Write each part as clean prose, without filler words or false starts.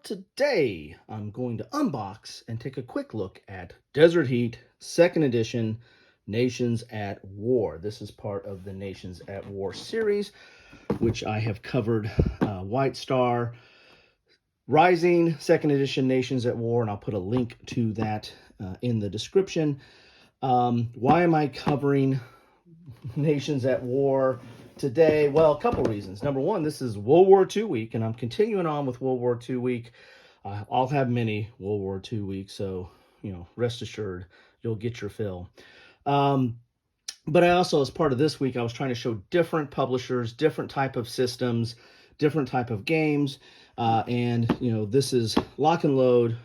Today I'm going to unbox and take a quick look at Desert Heat 2nd Edition Nations at War. This is part of the Nations at War series, which I have covered White Star Rising 2nd Edition Nations at War, and I'll put a link to that in the description. Why am I covering Nations at War today? Well, a couple reasons. Number one, this is World War II week, and I'm continuing on with World War II week. I'll have many World War II weeks, so rest assured you'll get your fill. But I also, as part of this week, I was trying to show different publishers, different type of systems, different type of games, and this is lock and load,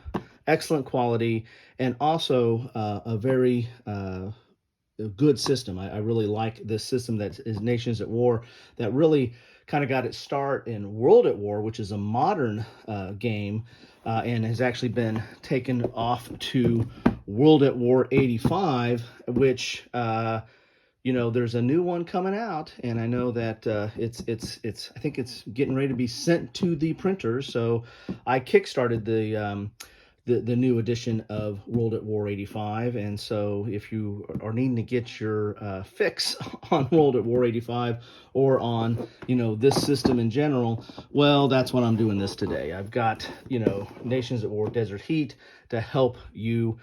excellent quality, and also a very a good system. I really like this system that is Nations at War, that really kind of got its start in World at War, which is a modern game, and has actually been taken off to World at War 85, which there's a new one coming out, and I know that it's I think it's getting ready to be sent to the printers. So I kickstarted the new edition of World at War 85, and so if you are needing to get your fix on World at War 85 or on this system in general, well, that's what I'm doing this today. I've got Nations at War Desert Heat to help you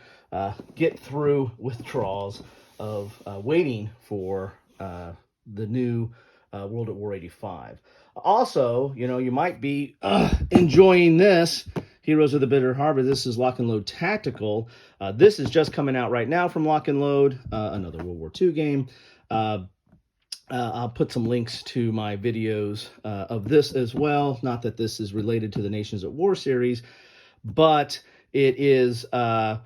get through withdrawals of waiting for the new World at War 85. Also, you might be enjoying this Heroes of the Bitter Harbor. This is Lock and Load Tactical. This is just coming out right now from Lock and Load, another World War II game. I'll put some links to my videos of this as well. Not that this is related to the Nations at War series, but it is a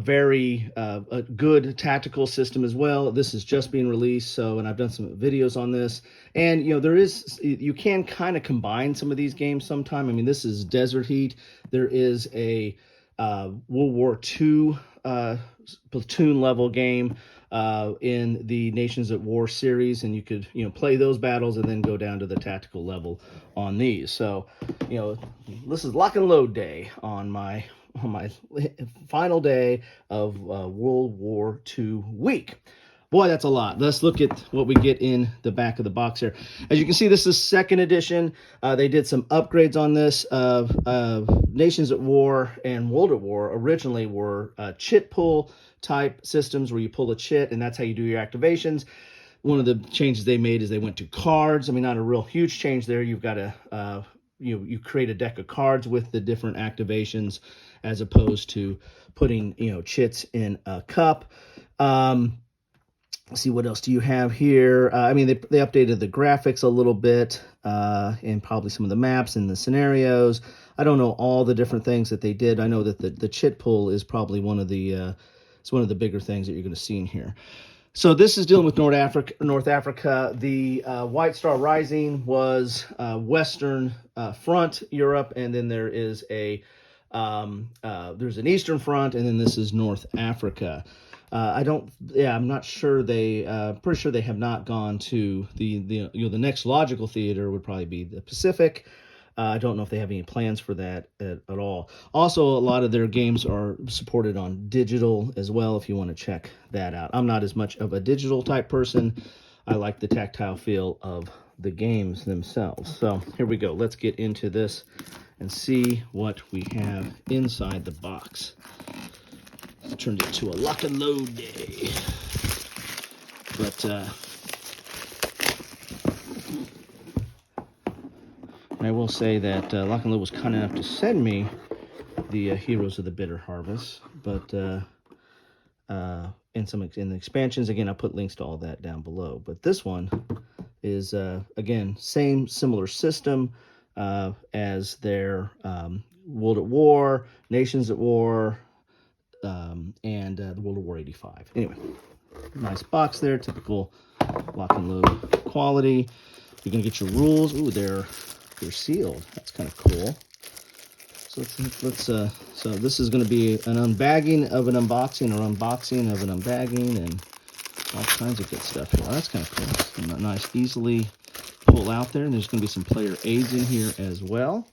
very a good tactical system as well. This is just being released, and I've done some videos on this, and you can kind of combine some of these games sometime. I mean, this is Desert Heat. There is a World War II Platoon-Level game in the Nations at War series, and you could play those battles and then go down to the tactical level on these. So this is Lock and Load Day on my final day of World War II week. Boy, that's a lot. Let's look at what we get in the back of the box here. As you can see, this is 2nd edition. They did some upgrades on this. Nations at War and World at War originally were chit pull type systems where you pull a chit, and that's how you do your activations. One of the changes they made is they went to cards. I mean, not a real huge change there. You've got to you create a deck of cards with the different activations, as opposed to putting chits in a cup. Let's see, what else do you have here? I mean, they updated the graphics a little bit, and probably some of the maps and the scenarios. I don't know all the different things that they did. I know that the chit pull is probably one of the bigger things that you're going to see in here. So this is dealing with North Africa. The White Star Rising was Western Front Europe, and then there is there's an Eastern Front, and then this is North Africa. I'm not sure pretty sure they have not gone to the next logical theater would probably be the Pacific. I don't know if they have any plans for that at all. Also, a lot of their games are supported on digital as well, if you want to check that out. I'm not as much of a digital type person. I like the tactile feel of the games themselves. So here we go. Let's get into this and see what we have inside the box. It turned into a lock and load day. But I will say that Lock and Load was kind enough to send me the Heroes of the Bitter Harvest, but in the expansions, again, I'll put links to all that down below. But this one is again similar system as their World at War, Nations at War, and the World of War 85. Anyway, nice box there, typical Lock and Load quality. You're gonna get your rules. Ooh, they're sealed. That's kind of cool. So so this is going to be an unbagging of an unboxing, or unboxing of an unbagging, and all kinds of good stuff here. Well, that's kind of cool. Some nice, easily pull out there, and there's going to be some player aids in here as well.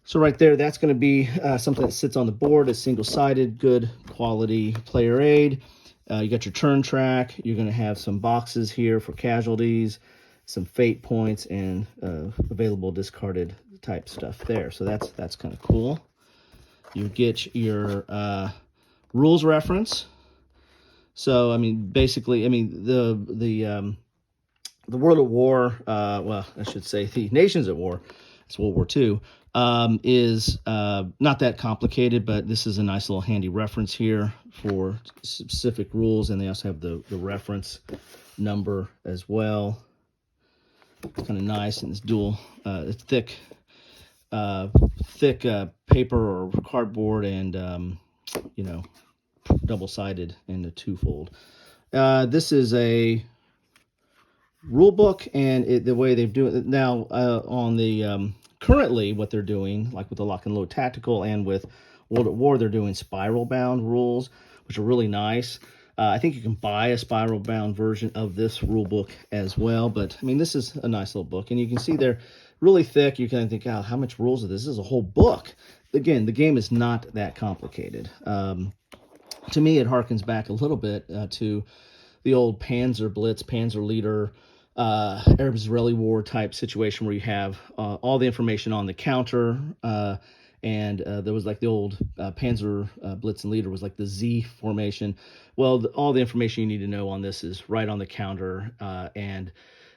So right there, that's going to be something that sits on the board. It's single-sided, good quality player aid. You got your turn track. You're going to have some boxes here for casualties, some fate points, and available discarded type stuff there. So that's kind of cool. You get your rules reference. So I mean, basically, I mean the World at War, well, I should say the Nations at War, it's World War II, is not that complicated, but this is a nice little handy reference here for specific rules, and they also have the reference number as well. It's kind of nice, and it's dual, it's thick paper or cardboard, and you know, double-sided and a twofold. This is a rule book, and the way they do it now on the currently what they're doing, like with the Lock and Load Tactical and with World at War, they're doing spiral bound rules, which are really nice. I think you can buy a spiral bound version of this rule book as well, but I mean, this is a nice little book, and you can see they're really thick. You can think, oh, how much rules is this? This is a whole book. Again, the game is not that complicated. To me, it harkens back a little bit to the old Panzer Blitz, Panzer Leader, Arab-Israeli war type situation where you have all the information on the counter, and there was like the old Panzer Blitz and Leader was like the Z formation. Well, all the information you need to know on this is right on the counter, and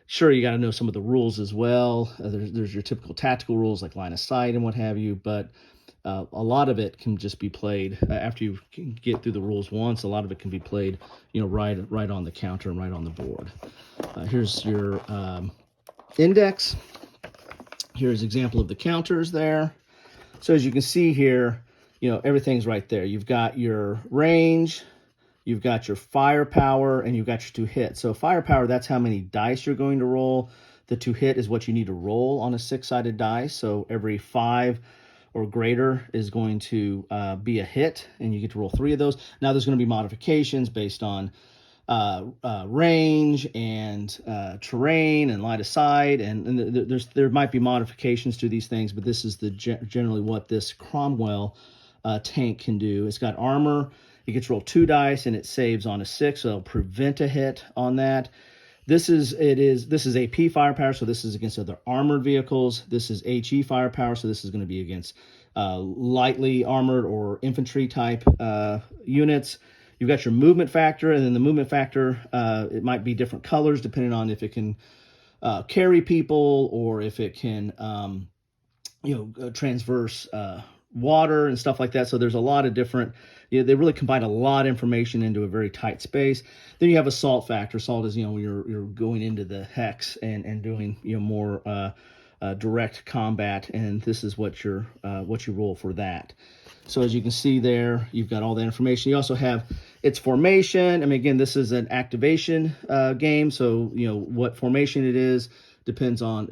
sure, you got to know some of the rules as well. There's your typical tactical rules like line of sight and what have you, but a lot of it can just be played after you can get through the rules once. A lot of it can be played, right on the counter and right on the board. Here's your index. Here's an example of the counters there. So as you can see here, everything's right there. You've got your range, you've got your firepower, and you've got your 2 hit. So firepower, that's how many dice you're going to roll. The 2 hit is what you need to roll on a 6-sided dice. So every 5 or greater is going to be a hit, and you get to roll 3 of those. Now there's going to be modifications based on range and terrain and line of sight, and there might be modifications to these things, but this is generally what this Cromwell tank can do. It's got armor. You get to roll 2 dice, and it saves on a 6, so it'll prevent a hit on that. This is AP firepower, so this is against other armored vehicles. This is HE firepower, so this is going to be against lightly armored or infantry type units. You've got your movement factor, and then the movement factor, it might be different colors depending on if it can carry people or if it can, transverse water and stuff like that. So there's a lot of different, they really combine a lot of information into a very tight space. Then you have assault factor. Assault is, when you're going into the hex and doing, more direct combat, and this is what you roll for that. So as you can see there, you've got all that information. You also have its formation. I mean, again, this is an activation game, so what formation it is depends on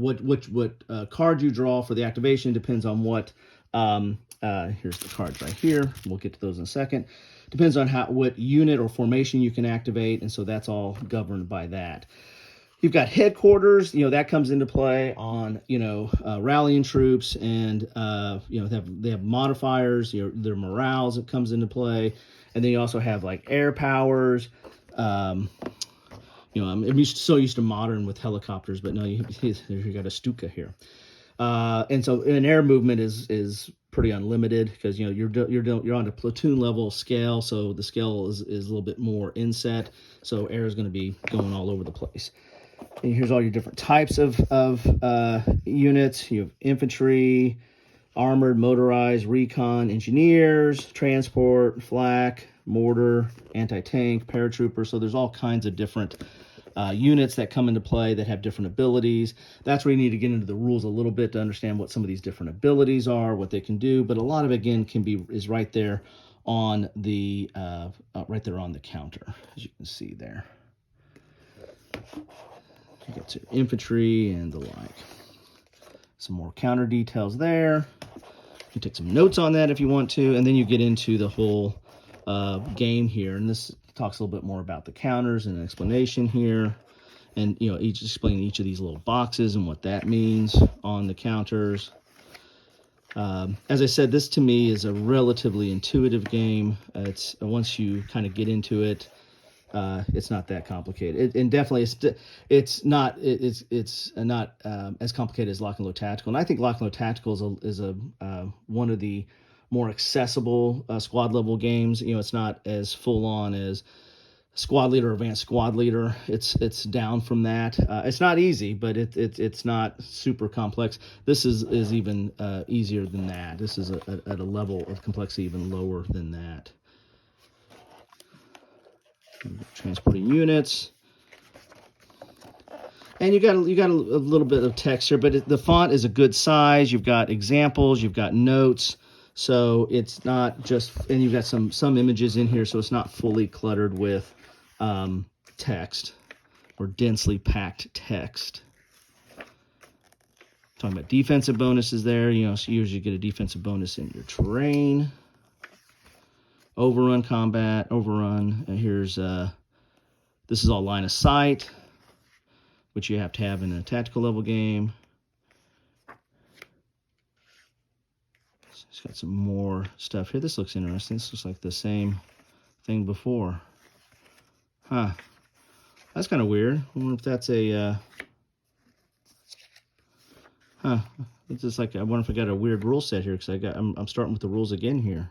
what card you draw for the activation. Depends on what here's the cards right here. We'll get to those in a second. Depends on what unit or formation you can activate, and so that's all governed by that. You've got headquarters, that comes into play on, rallying troops, and, they have modifiers, their morales that comes into play. And then you also have like air powers. I'm so used to modern with helicopters, but no, you got a Stuka here. And so an air movement is pretty unlimited because, you're on a platoon level scale. So the scale is a little bit more inset. So air is going to be going all over the place. And here's all your different types of units. You have infantry, armored, motorized, recon, engineers, transport, flak, mortar, anti-tank, paratrooper. So there's all kinds of different units that come into play that have different abilities. That's where you need to get into the rules a little bit to understand what some of these different abilities are, what they can do. But a lot of it, again, is right there on the counter, as you can see there. You get to infantry and the like. Some more counter details there. You can take some notes on that if you want to, and then you get into the whole game here. And this talks a little bit more about the counters and an explanation here, and explaining each of these little boxes and what that means on the counters. As I said, this to me is a relatively intuitive game. It's once you kind of get into it, it's not that complicated. And definitely, it's not as complicated as Lock and Load Tactical. And I think Lock and Load Tactical is a one of the more accessible squad level games. You know, it's not as full on as Squad Leader, Advanced Squad Leader. It's down from that. It's not easy, but it's not super complex. This is even easier than that. This is at a level of complexity even lower than that. Transporting units, and you got a little bit of text here, but the font is a good size. You've got examples, you've got notes, so it's not just, and you've got some images in here, so it's not fully cluttered with text or densely packed text. Talking about defensive bonuses there, you know, so you usually get a defensive bonus in your terrain. Overrun combat, overrun. And here's this is all line of sight, which you have to have in a tactical level game. It's got some more stuff here. This looks interesting. This looks like the same thing before. Huh. That's kind of weird. I wonder if that's a It's just like, I wonder if I got a weird rule set here, because I'm starting with the rules again here.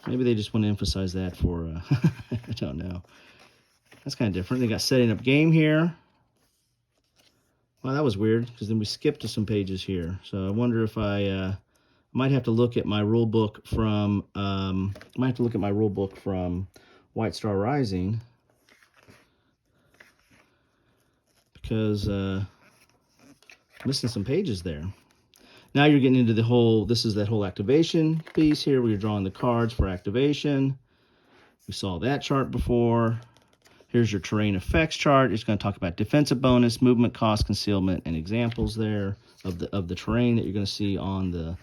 Maybe they just want to emphasize that for I don't know. That's kind of different. They got setting up game here. Well, that was weird, because then we skipped to some pages here. So I wonder if I might have to look at my rule book from White Star Rising, because missing some pages there. Now you're getting into the whole, this is that whole activation piece here where you're drawing the cards for activation. We saw that chart before. Here's your terrain effects chart. It's going to talk about defensive bonus, movement cost, concealment, and examples there of the terrain that you're going to see on the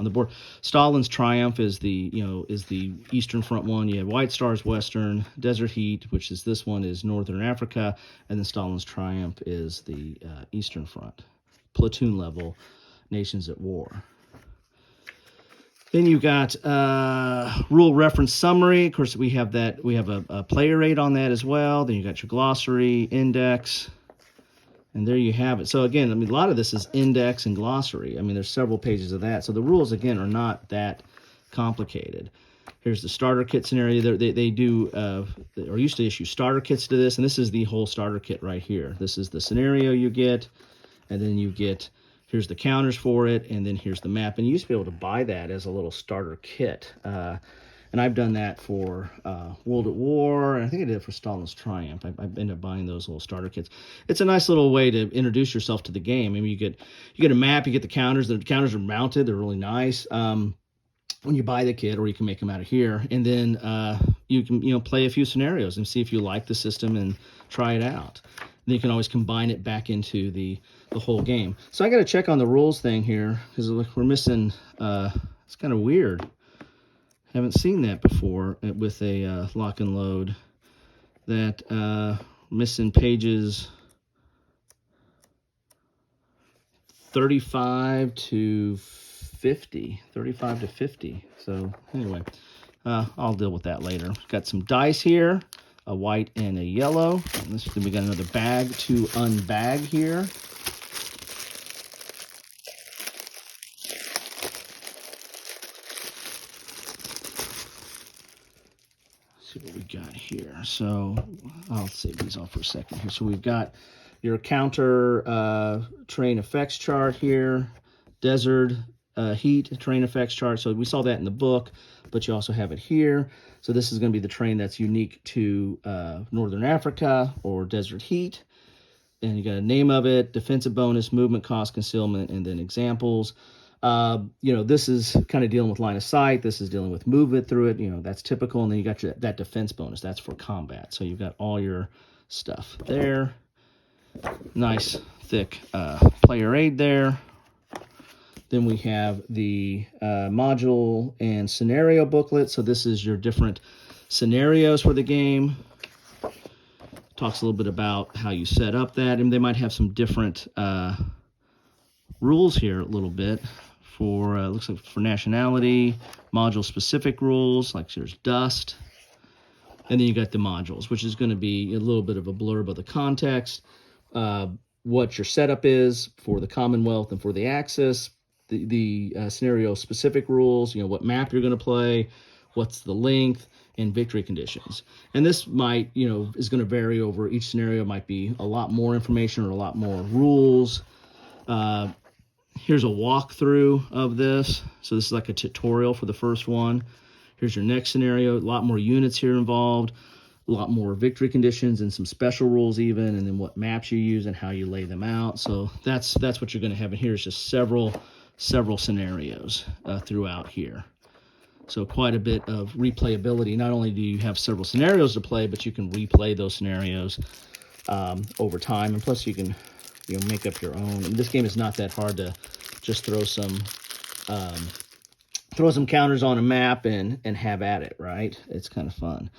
board. Stalin's Triumph is the Eastern Front one. You have White Star's Western, Desert Heat, which is this one, is Northern Africa, and then Stalin's Triumph is the Eastern Front. Platoon-Level, Nations at War. Then you got rule reference summary. Of course, we have a player rate on that as well. Then you got your glossary, index, and there you have it. So again, I mean, a lot of this is index and glossary. I mean, there's several pages of that. So the rules, again, are not that complicated. Here's the starter kit scenario. They do, or used to issue starter kits to this, and this is the whole starter kit right here. This is the scenario you get, and then you get, here's the counters for it, and then here's the map. And you used to be able to buy that as a little starter kit. And I've done that for World at War, and I think I did it for Stalin's Triumph. I ended up buying those little starter kits. It's a nice little way to introduce yourself to the game. I mean, you get a map, you get the counters. The counters are mounted. They're really nice. When you buy the kit, or you can make them out of here, and then you can play a few scenarios and see if you like the system and try it out. Then you can always combine it back into the whole game. So I got to check on the rules thing here, because we're missing. It's kind of weird. Haven't seen that before with a lock and load. That missing pages 35 to 50. 35 to 50. So anyway, I'll deal with that later. Got some dice here, a white and a yellow. And we got another bag to unbag here. See what we got here. So I'll save these off for a second here. So we've got your counter terrain effects chart here, desert heat terrain effects chart. So we saw that in the book, but you also have it here. So this is going to be the terrain that's unique to Northern Africa or desert heat. And you got a name of it, defensive bonus, movement cost, concealment, and then examples. This is kind of dealing with line of sight. This is dealing with movement through it. That's typical. And then you got that defense bonus. That's for combat. So you've got all your stuff there. Nice, thick player aid there. Then we have the module and scenario booklet. So this is your different scenarios for the game. Talks a little bit about how you set up that. And they might have some different rules here a little bit. for, looks like for nationality, module-specific rules, like there's dust. And then you got the modules, which is going to be a little bit of a blurb of the context, what your setup is for the Commonwealth and for the Axis, the scenario-specific rules, what map you're going to play, what's the length, and victory conditions. And this might, is going to vary over each scenario. It might be a lot more information or a lot more rules. Here's a walkthrough of this. So this is like a tutorial for the first one. Here's your next scenario. A lot more units here involved, a lot more victory conditions and some special rules even, and then what maps you use and how you lay them out. So that's what you're going to have in here. Is just several scenarios throughout here. So quite a bit of replayability. Not only do you have several scenarios to play, but you can replay those scenarios over time, and plus you can make up your own. And this game is not that hard to just throw some counters on a map and have at it, right? It's kind of fun.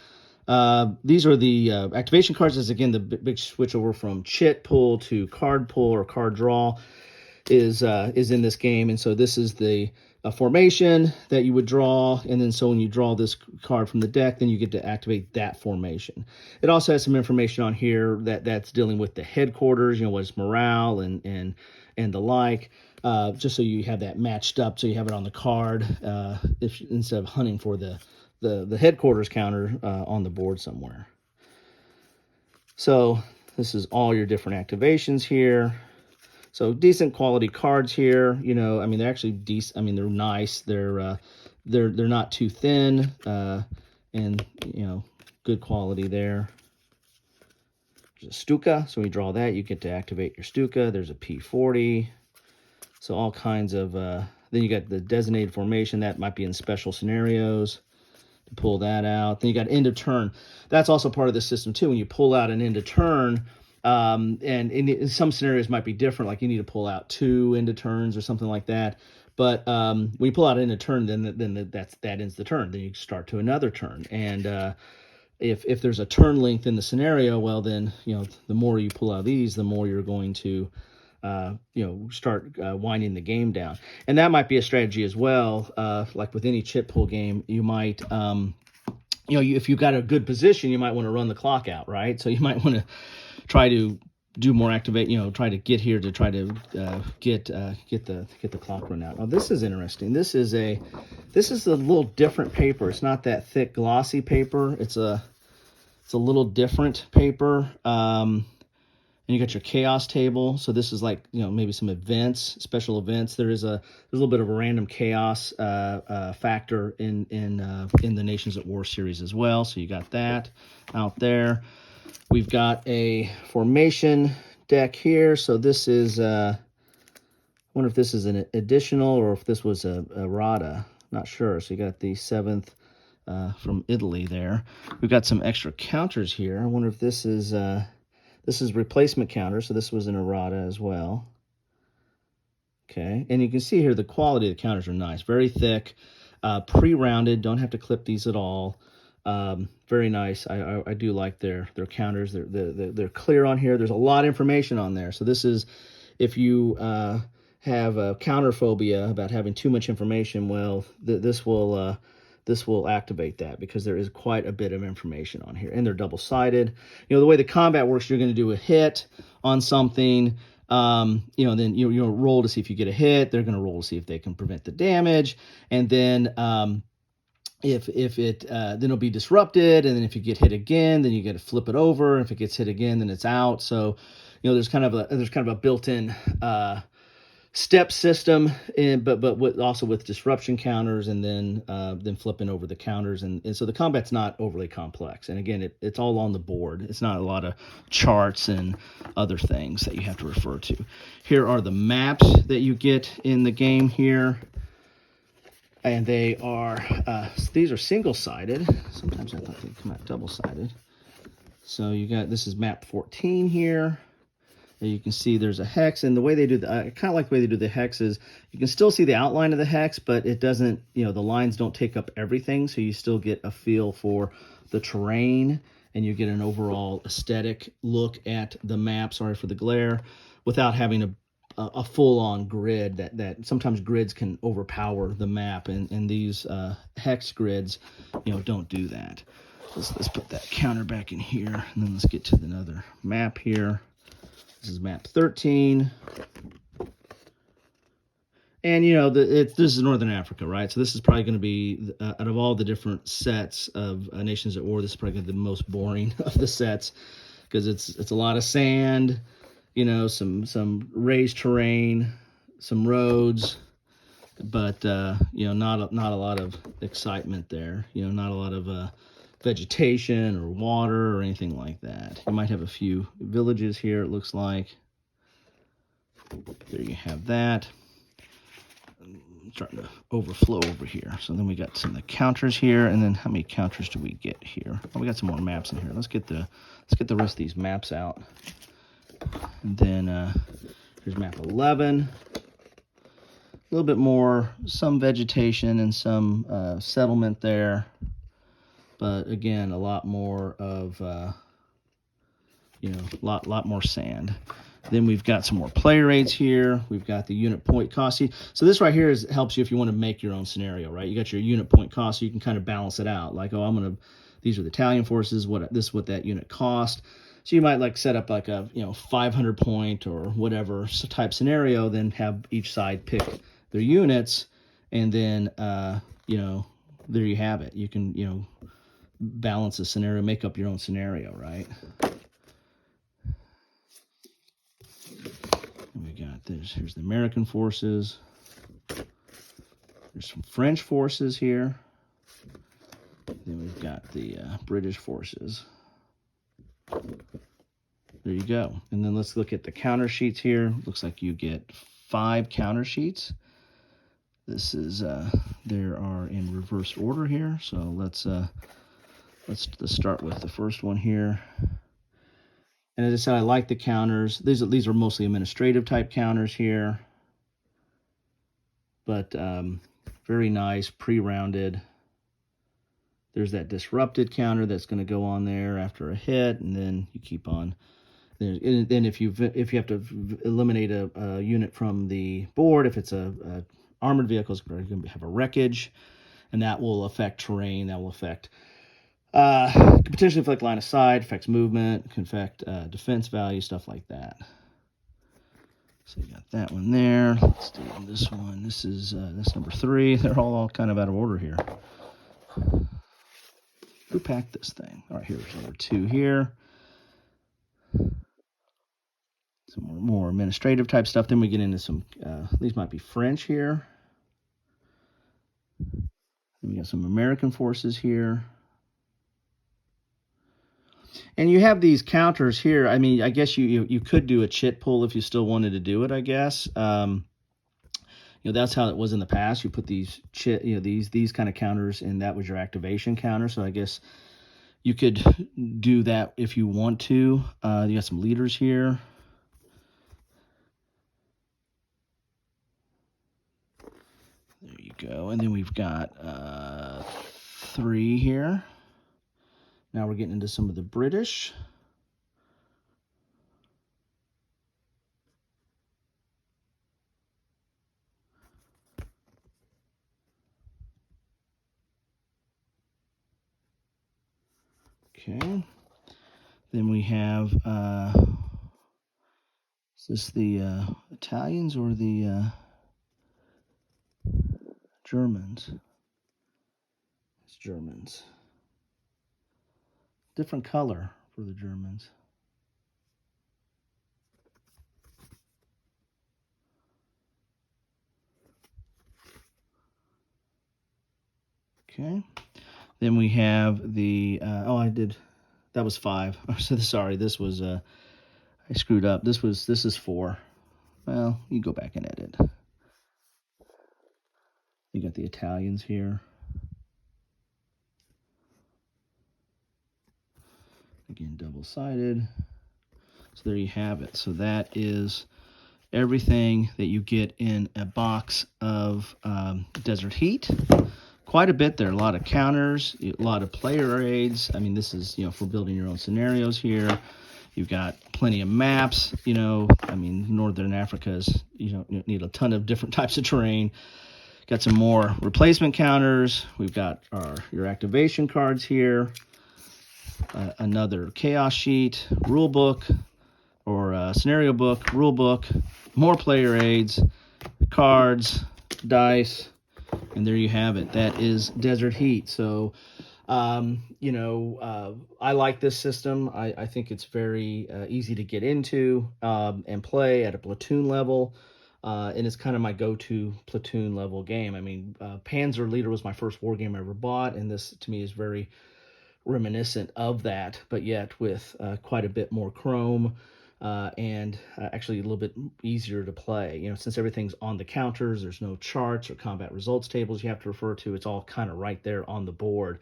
These are the activation cards. This is, again, the big switch over from chit pull to card pull or card draw is in this game. And so this is the formation that you would draw, and then so when you draw this card from the deck, then you get to activate that formation. It also has some information on here that's dealing with the headquarters, what's morale and the like, just so you have that matched up, so you have it on the card instead of hunting for the headquarters counter on the board somewhere. So this is all your different activations here. So decent quality cards here. They're actually decent. They're nice. They're not too thin, and good quality there. There's a Stuka. So when you draw that, you get to activate your Stuka. There's a P40. So all kinds of. Then you got the designated formation that might be in special scenarios. To pull that out. Then you got end of turn. That's also part of the system too. When you pull out an end of turn. And in some scenarios might be different, like you need to pull out 2 end of turns or something like that. But when you pull out end of turn, then that ends the turn. Then you start to another turn. And if there's a turn length in the scenario, well then the more you pull out these, the more you're going to start winding the game down. And that might be a strategy as well. Like with any chit pull game, you might if you've got a good position, you might want to run the clock out, right? So you might want to try to do more activate, try to get here to try to get the clock run out. Now this is interesting. This is a little different paper. It's not that thick glossy paper. It's a little different paper. And you got your chaos table. So this is like maybe some events, special events. There's a little bit of a random chaos factor in the Nations at War series as well. So you got that out there. We've got a formation deck here. So this is, I wonder if this is an additional or if this was a errata. Not sure. So you got the 7th from Italy there. We've got some extra counters here. I wonder if this is replacement counter. So this was an errata as well. Okay. And you can see here the quality of the counters are nice. Very thick, pre-rounded. Don't have to clip these at all. Very nice. I do like their counters. They're clear on here. There's a lot of information on there. So this is, if you have a counter phobia about having too much information, well, this will activate that, because there is quite a bit of information on here, and they're double-sided. The way the combat works, you're going to do a hit on something. Then you'll roll to see if you get a hit. They're going to roll to see if they can prevent the damage, and then. If it then it'll be disrupted, and then if you get hit again, then you get to flip it over. If it gets hit again, then it's out. So there's kind of a built-in step system, but also with disruption counters, and then flipping over the counters, and so the combat's not overly complex. And again, it's all on the board. It's not a lot of charts and other things that you have to refer to. Here are the maps that you get in the game here. And they are, these are single-sided. Sometimes I thought they'd come out double-sided. So you got, this is map 14 here. And you can see there's a hex. And the way they do I kind of like the way they do the hex is you can still see the outline of the hex, but it doesn't, the lines don't take up everything. So you still get a feel for the terrain, and you get an overall aesthetic look at the map, sorry for the glare, without having to a full-on grid that sometimes grids can overpower the map, and these hex grids, don't do that. Let's put that counter back in here, and then let's get to another map here. This is map 13. And, this is Northern Africa, right? So this is probably going to be, out of all the different sets of Nations at War, this is probably the most boring of the sets, because it's a lot of sand, some raised terrain, some roads, but, not a lot of excitement there, not a lot of vegetation or water or anything like that. You might have a few villages here, it looks like. There you have that. Starting to overflow over here. So then we got some of the counters here, and then how many counters do we get here? Oh, we got some more maps in here. Let's get the rest of these maps out. And then here's map 11. A little bit more, some vegetation and some settlement there, but again, a lot more of lot more sand. Then we've got some more player rates here. We've got the unit point cost. So this right here helps you if you want to make your own scenario, right? You got your unit point cost, so you can kind of balance it out. Like, these are the Italian forces. What that unit cost. So you might like set up like a 500 point or whatever type scenario. Then have each side pick their units, and then there you have it. You can balance the scenario, make up your own scenario, right? We got this. Here's the American forces. There's some French forces here. Then we've got the British forces. There you go. And then let's look at the counter sheets here. Looks like you get 5 counter sheets. This is they are in reverse order here. So let's start with the first one here. And as I said, I like the counters. These are mostly administrative type counters here, but very nice, pre-rounded. There's that disrupted counter that's going to go on there after a hit, and then you keep on. Then if you have to eliminate a unit from the board, if it's a armored vehicle, it's going to have a wreckage, and that will affect terrain. That will affect. Could potentially affect line of sight, affects movement, can affect defense value, stuff like that. So you got that one there. Let's do this one. This is number 3. They're all kind of out of order here. Who packed this thing? All right, here's number 2 here. Some more administrative type stuff. Then we get into some, these might be French here. Then we got some American forces here. And you have these counters here. I mean, I guess you could do a chit pull if you still wanted to do it, I guess. That's how it was in the past. You put these these kind of counters, and that was your activation counter. So I guess you could do that if you want to. You got some leaders here. There you go. And then we've got 3 here. Now we're getting into some of the British. Okay. Then we have, is this the Italians or the Germans? It's Germans. Different color for the Germans. Okay. Then we have the, that was 5. So sorry, this was, I screwed up. This is 4. Well, you go back and edit. You got the Italians here. Again, double-sided. So there you have it. So that is everything that you get in a box of Desert Heat. Quite a bit there. A lot of counters, a lot of player aids. I mean, this is, for building your own scenarios here. You've got plenty of maps. You know, I mean, Northern Africa is, you know, you need a ton of different types of terrain. Got some more replacement counters. We've got your activation cards here. Another chaos sheet, rule book, or scenario book, rule book, more player aids, cards, dice, and there you have it. That is Desert Heat. So, I like this system. I think it's very easy to get into and play at a platoon level. And it's kind of my go-to platoon level game. I mean, Panzer Leader was my first war game I ever bought, and this to me is very reminiscent of that, but yet with quite a bit more chrome and actually a little bit easier to play. You know, since everything's on the counters, there's no charts or combat results tables you have to refer to. It's all kind of right there on the board,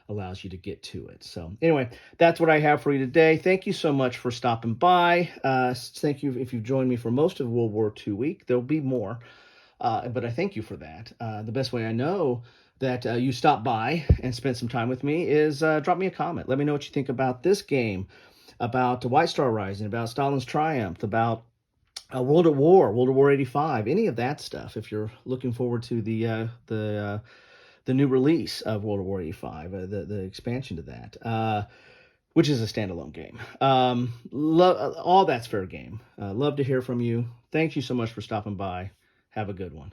allows you to get to it. So anyway, that's what I have for you today. Thank you so much for stopping by. Thank you if you've joined me for most of World War II week. There'll be more, but I thank you for that. The best way I know that you stopped by and spent some time with me is drop me a comment. Let me know what you think about this game, about the White Star Rising, about Stalin's Triumph, about World at War, World War 85, any of that stuff. If you're looking forward to the new release of World War 85, the expansion to that, which is a standalone game. All that's fair game. Love to hear from you. Thank you so much for stopping by. Have a good one.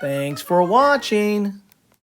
Thanks for watching.